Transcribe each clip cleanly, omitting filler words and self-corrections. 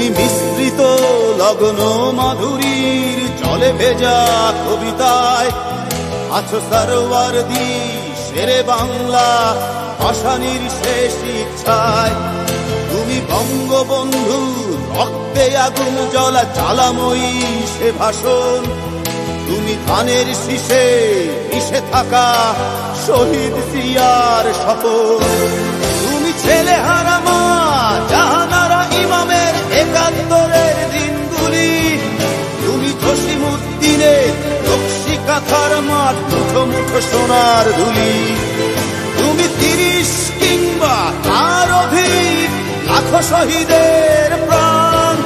তুমি মিশ্রিত লগ্ন মাধুরীর জলে ভেজা কবিতায় আছো সরওয়ারদি শেরে বাংলা ভাষানির শেষ ইচ্ছায়। তুমি বঙ্গবন্ধু রক্তে আগুন জ্বলা জ্বালাময়ী সে ভাষণ। তুমি ধানের শীষে মিশে থাকা শহীদ জিয়ার শপথ। তুমি ছেলে হারা মা জাহানারা ইমামের একাত্তরের দিনগুলি। তুমি জসিমউদ্দিনের নকশি কাঁথার মাঠ মুঠো মুঠো সোনার ধুলি। তুমি ৩০ কিংবা তার অধিক লাখো শহীদের প্রাণ।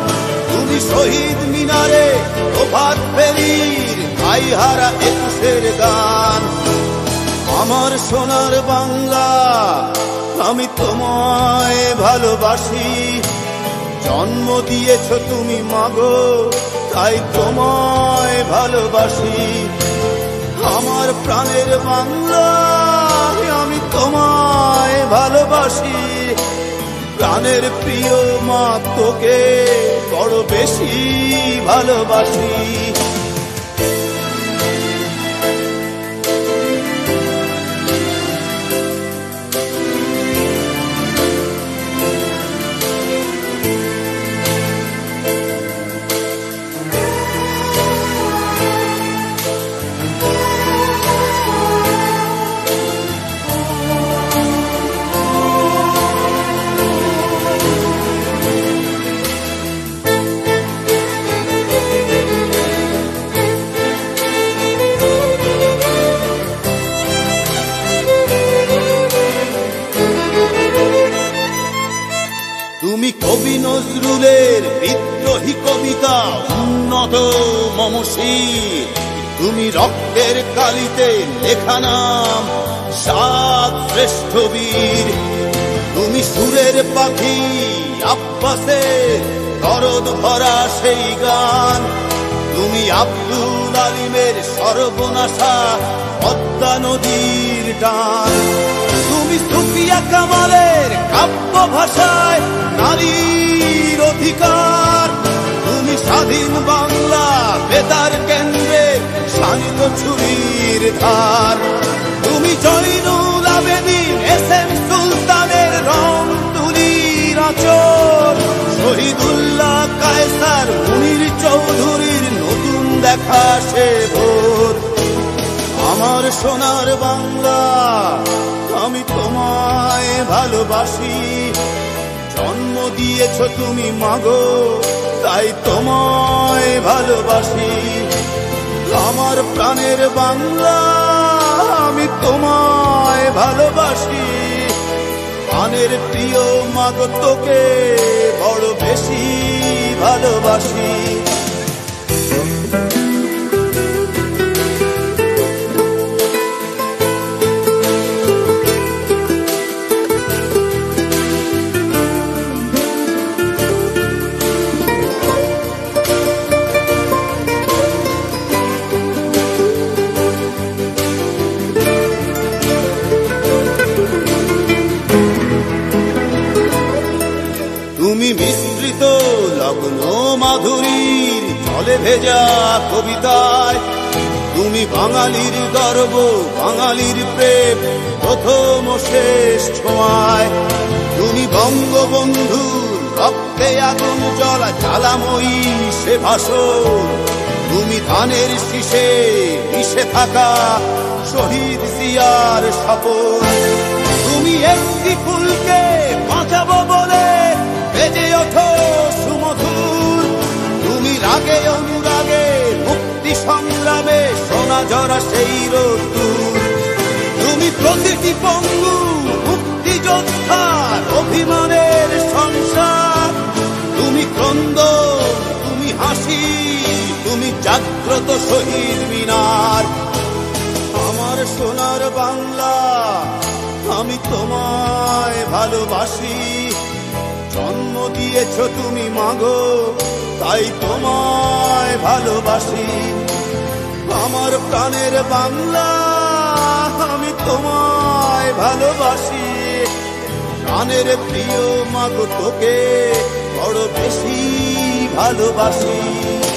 তুমি শহীদ মিনারে প্রভাত ফেরির ভাইহারা ২১-এর গান। আমার সোনার বাংলা আমি তোমায় ভালোবাসি। জন্ম দিয়েছ তুমি মাগো তাই তোমায় ভালোবাসি। আমার প্রাণের বাংলা আমি তোমায় ভালোবাসি। প্রাণের প্রিয় মা তোকে বড় বেশি ভালোবাসি। তুমি কবি নজরুলের বিদ্রোহী কবিতা উন্নত মমশীর। তুমি রক্তের কালিতে লেখা নাম সাত শ্রেষ্ঠ বীর। তুমি সুরের পাখি আব্বাসের দরদ ভরা সেই গান। তুমি আব্দুল আলিমের সর্বনাশা পদ্মা নদীর টান। তুমি সুফিয়া কামালের কাব্য ভাষায় নারীর অধিকার। তুমি স্বাধীন বাংলা বেতার কেন্দ্রের শানিত ছুরির ধার। তুমি জয়নুল আবেদিন এস.এম. সুলতানের রং তুলির আঁচল। শহীদুল্লাহ কায়সার মুনির চৌধুরীর নতুন দেখা সে ভোর। আমার সোনার বাংলা আমি তোমায় ভালোবাসি। জন্ম দিয়েছ তুমি মাগো তাই তোমায় ভালোবাসি। আমার প্রাণের বাংলা আমি তোমায় ভালোবাসি। প্রাণের প্রিয় মাগো তোকে বড় বেশি ভালোবাসি। তুমি মিশ্রিত লগ্ন মাধুরীর জলে ভেজা কবিতায়। তুমি বাঙালির গর্ব বাঙালির প্রেম প্রথম শেষ ছোঁয়ায়। তুমি বঙ্গবন্ধুর রক্তে আগুন জ্বলা জ্বালাময়ী সে ভাষণ। তুমি ধানের শীষে মিশে থাকা শহীদ জিয়ার শপথ। তুমি একটি ফুলকে বাঁচাবো বলে বেজে ওঠো সুমধুর। তুমি রাগে অনুরাগে মুক্তি সংগ্রামে সোনা ঝরা সেই রোদ্দুর। তুমি প্রতিটি পঙ্গু মুক্তিযোদ্ধার অভিমানের সংসার। তুমি ক্রন্দন তুমি হাসি তুমি জাগ্রত শহীদ মিনার। আমার সোনার বাংলা আমি তোমায় ভালোবাসি। জন্ম দিয়েছ তুমি মাগো তাই তোমায় ভালোবাসি। আমার প্রাণের বাংলা আমি তোমায় ভালোবাসি। প্রাণের প্রিয় মাগো তোকে বড় বেশি ভালোবাসি।